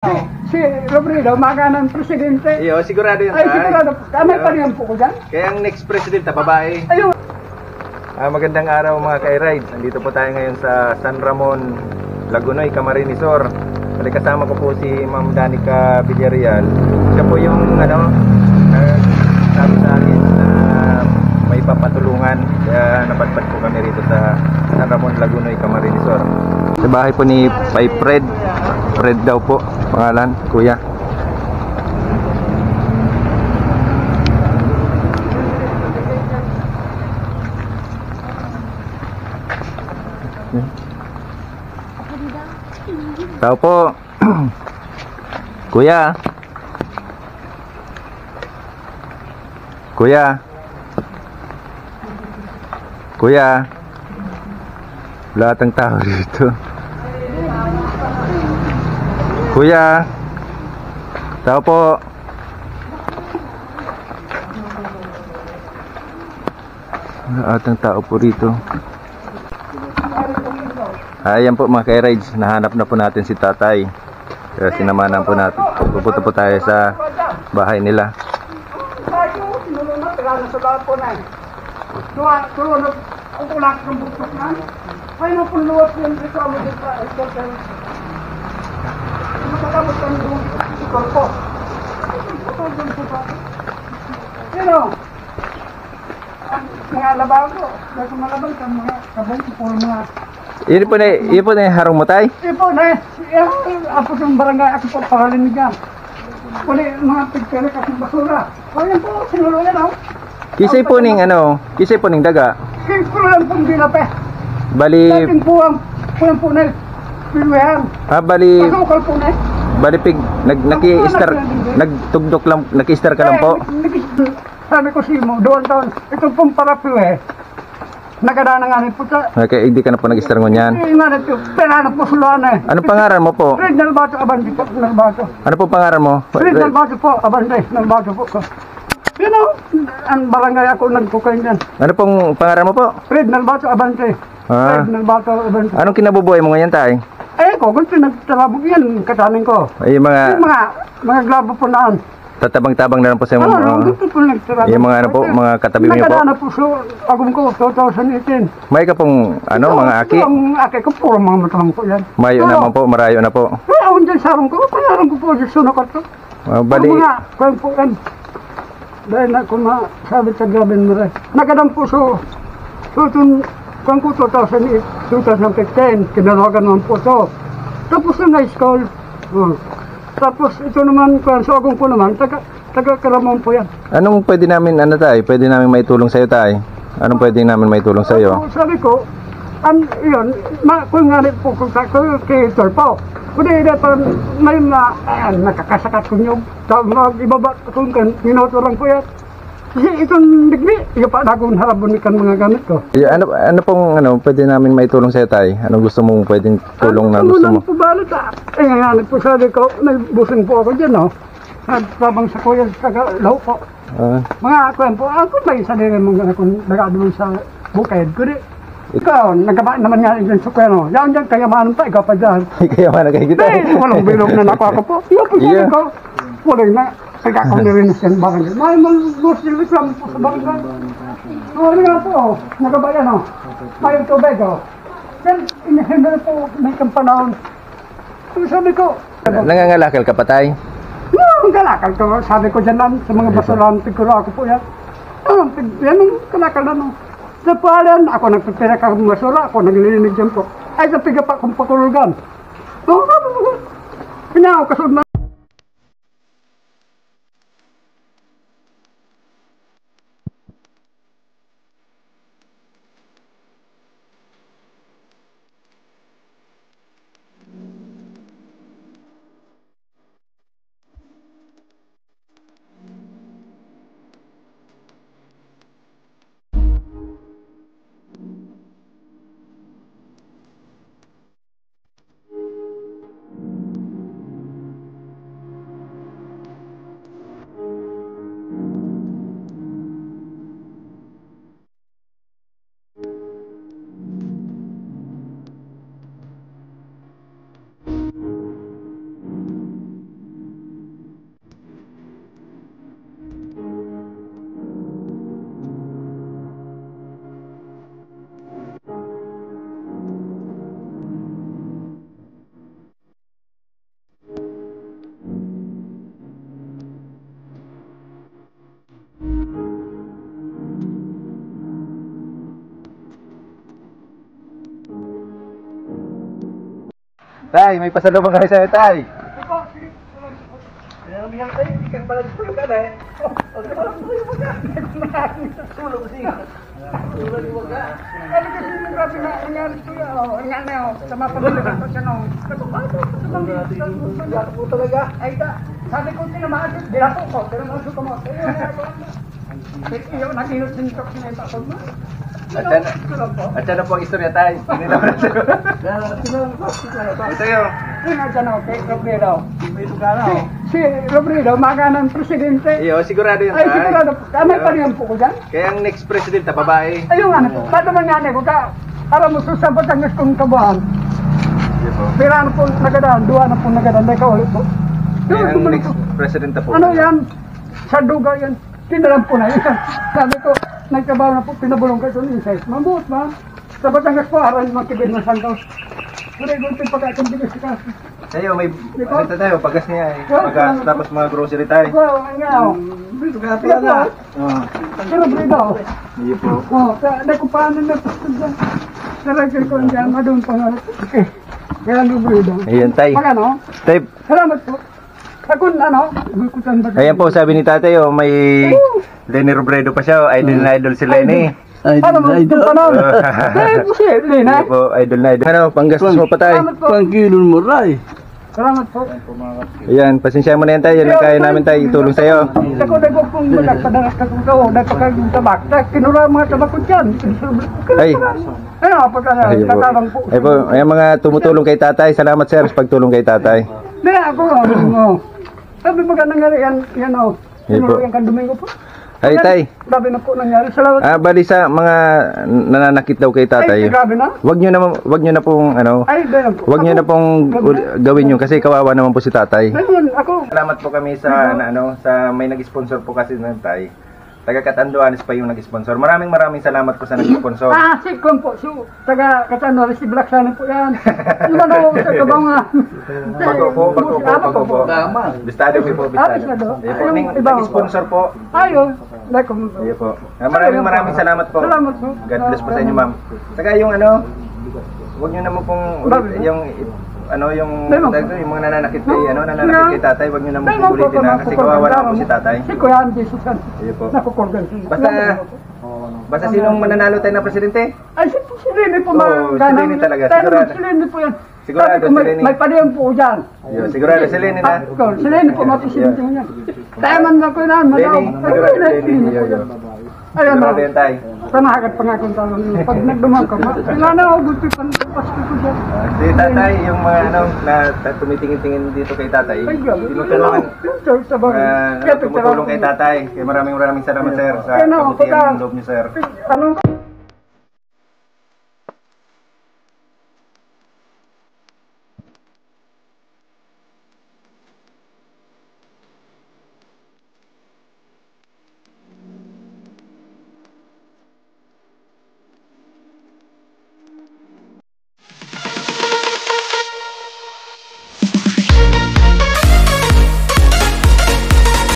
Si Robredo, makanan presidente. Iyo, sigurado yan. Ay, sigurado. Kami pa rin po ko dyan. Kaya ang next president na babae. Ayun. Magandang araw mga ka-rides. Nandito po tayo ngayon sa San Ramon, Lagunoy, Camarinesor. Bali kasama ko po si Ma'am Danica Villarreal. Siya po yung sabi sa akin na may papatulungan. Kaya napadpad po kami rito sa San Ramon, Lagunoy, Camarinesor. Sa bahay po ni Pai Fred. Fred daw po pangalan, kuya. Tao po. Kuya. Kuya. Kuya. Lahat ng tao dito. Kuya. Tao po. Lahat ng tao po rito. Ayan po mga ka-rides, nahanap na po natin si tatay. Kaya sinamanan po natin. Pupunta po tayo sa bahay nila. Mga labaw ko, kasi malabang ka mga kabay ko mga. Yun po na yung harong mo tay? Yun po na, ako sa barangay, ako po pangalan niya. Kuli mga pigpere kasing basura. O yan po, sinulungan ako. Kisay po ning daga. Kaya lang pong dinape. Bali, Dating po ang punay, pinuwehan. bali, Pasukal po na. bali pig, nagtugdok lang, naki-star ka lang po. Sabi ko si mo, doon taon, ito pong parapiwe. Nagadaan nga rin po sa... Okay, hindi ka na po nag-star ngunyan. Hindi nga rin po, penanap po suluhan eh. Ano pangaran mo po? Fred Nalbato, Abante po, Nalbato. Ano po pangaran mo? Fred Nalbato po, Abante, Nalbato po. You know, ang barangay ako nagpukain dyan. Ano pong pangaran mo po? Fred Nalbato, Abante. Ah. Fred Nalbato, Abante. Anong kinabubuhay mo ngayon tay? Kung pinagtalabog yan, katanin ko. Ay, yung Yung mga glabo po naan. tatabang-tabang na lang po sa mga, Gusto po nagtalabog. yung mga ano po, mga katabi mo po. Nagadaan po sa agum ko, 2018. May ka pong, mga aki? Ang aki ko, puro mga matang ko yan. Mayo naman po, marayo na po. Kaya ako dyan sarong ko, payaran ko po dyan sunakat ko. Bali, Mga, kaya po yan. Dahil na kung sabi sa gabin mo rin. Nagadaan po so kung ko 2015, kinalawagan naman po to. Tapos na school. Tapos ito naman, sa agong ko naman, taga-Karamon po yan. anong pwede namin, pwede namin maitulong sa'yo tay? Anong pwede namin maitulong sa'yo? Sabi ko, yun, kung nga rin po, kay Tor po, kung hindi pa may nakakasakat ko nyo, mag-ibaba kung minuto lang po yan. Kasi itong digli, yung pa akong harapon ikan mga gamit ko. Ano pong, pwede namin maitulong sa'yo tay? Anong gusto mong pwedeng tulong na gusto mo? Ano po balita? Nga po sabi ko, may busing po ako dyan, no? At tabang sa kuya, taga-law po. Mga akuan po, ako may sarili mong kung nag-adulong sa bukid. Kundi, ikaw, nagkaba naman nga dyan sa kuya, no? Yan dyan, kayamanan pa, ikaw pa dyan. Kayamanan kayo kita. Walang bilog na nakuha ko po. Yan po sabi ko, walay na. Kaya kung narinig siya ng barangay. May mga reklam po sa barangay. Ano nga po, nagkabaya, no? May tubig, oh. Yan, inihindal po, may kampanahon. So sabi ko, Nangangalakal ka pa tay? ang kalakal ko, sabi ko dyan lang, sa mga basurahan, tiguro ako po yan. Yan ang kalakal na, no. Sa palan, ako nagpipira ka ng basura, ako naglilinig dyan po. Ay, sa piga pa akong pakulugan. Kanya ako kasunod na. Tay, may pasalubong kami sa'yo, tay. Ano kasi yung grabe na nangyari ko yun, nangyari na yun, sa mga pagkalitan ko siya nung, po talaga. Ay, sabi ko, tinamasok, dinapo ko, tinamasok ko mo. Iyo, nag-inot din ko sinita ko mo. At yan po ang istorya, tay. Hindi naman sa'yo. Ito yun. Kay Robredo. Si Robredo, maga ng presidente. Iyo, sigurado yun, Ay, tay. sigurado. Kamay pa rin po ko dyan. Kaya ang next president na babae. Ayun ano po. Paano man nga ko ka, para mo susabot ang gusto kong kabuhan. Iyo po. Pero ano po nagadaan, duwa na po nagadaan, may kaulit po. Kaya ang next president na po. Ano yan? Sa duga yan. Tinalam po na yan. Sabi ko, nagkabaw na po, pinabulong kayo ng insight. Mabuot ma. Sa Batangas po, aral makibig na sandaw. Pero yung pagkakambigay sa kasi. Sa'yo, may ano tayo, pagas niya eh. Pagas, tapos mga grocery tayo. Wow, ang nga o. Dito ka pala na. Pero Brito. Iyo po. Oo, kaya kung paano na po dyan. Saragil ko dyan, madun pa nga. Okay. Kaya ang Brito. Ayan, tay. Pag ano, Tay, salamat po. Sakun ano, bukutan ba? ayan po, sabi ni tatay, oh, may Lenny Robredo pa siya, oh. Idol na idol si Lenny. Ano mo, ito pa nun? Eh, posible na. Iyo po, idol na idol. Ano, panggastos mo pa tay. Salamat po. Pangkilon mo, Ray. Salamat po. Ayan, pasensya mo na yan tayo. Yan ang kaya namin tayo itulong sa'yo. Ako na ko kung magkadaras ka kung kawo, nagpakagong tabak. Kinura mga tabak ko dyan. Ay. Ano, pagka Ayun po. natarang po. Ay po, ayan mga tumutulong kay tatay. Salamat sir sa pagtulong kay tatay. Hindi, ako, sabi mo ka nangyari yan o. Ayun po. Kinura yan kan Domingo po. Ay tay, Grabe na po nangyari. Salamat. bali sa mga nananakit daw kay Ay, tatay. grabe na. Wag niyo na pong ano, Ay, dahil po. wag niyo na pong gawin yun kasi kawawa naman po si tatay. Ayun, ako. Salamat po kami sa sa may nag-sponsor po kasi ng tay. Taga Catanduanes pa yung nag-sponsor. Maraming salamat po sa nag-sponsor. Si Kong po. Taga Katano, si Black Sana po yan. Ano na sa kabangan. Bago po. Bistado po, bistado. Bistado. Ayun po, Yung ning ibang- nag-sponsor po. Ayun. Ayun. Ayun po. Maraming salamat po. Salamat po. God bless po sa inyo, ma'am. Saka yung ano, huwag niyo naman pong yung yung mga nananakit kay tatay, huwag niyo naman pong ulitin na kasi kawawa naman po si tatay. Si Kuya Jesus yan. Ayun po. Nakukurgan. Basta sinong mananalo tayo na presidente? Ay, si Lenny po Oo, si Lenny talaga, sigurado. Si Lenny po yan. Sigurado, Sabi ko, si Lenny. May padiyan po dyan. Ayun, sigurado si Lenny na. Si Lenny po, mapisilin ko yan. Tayo man na ko yan. Lenny, sigurado si Lenny. Ayun. Ayun na. Sigurado yan tayo. Panahagat pa nga kung tawag nyo. Pag nagdumang ka, wala na ako, gusto pa pasko ko dyan. Si tatay, yung mga na tumitingin-tingin dito kay tatay, Ay, grabe. tinutulungan. Sa bagay. Kaya Tumutulong kay tatay. Kaya maraming salamat sir sa Kaya na, kabutihan pagka- ng loob niyo sir. Ano?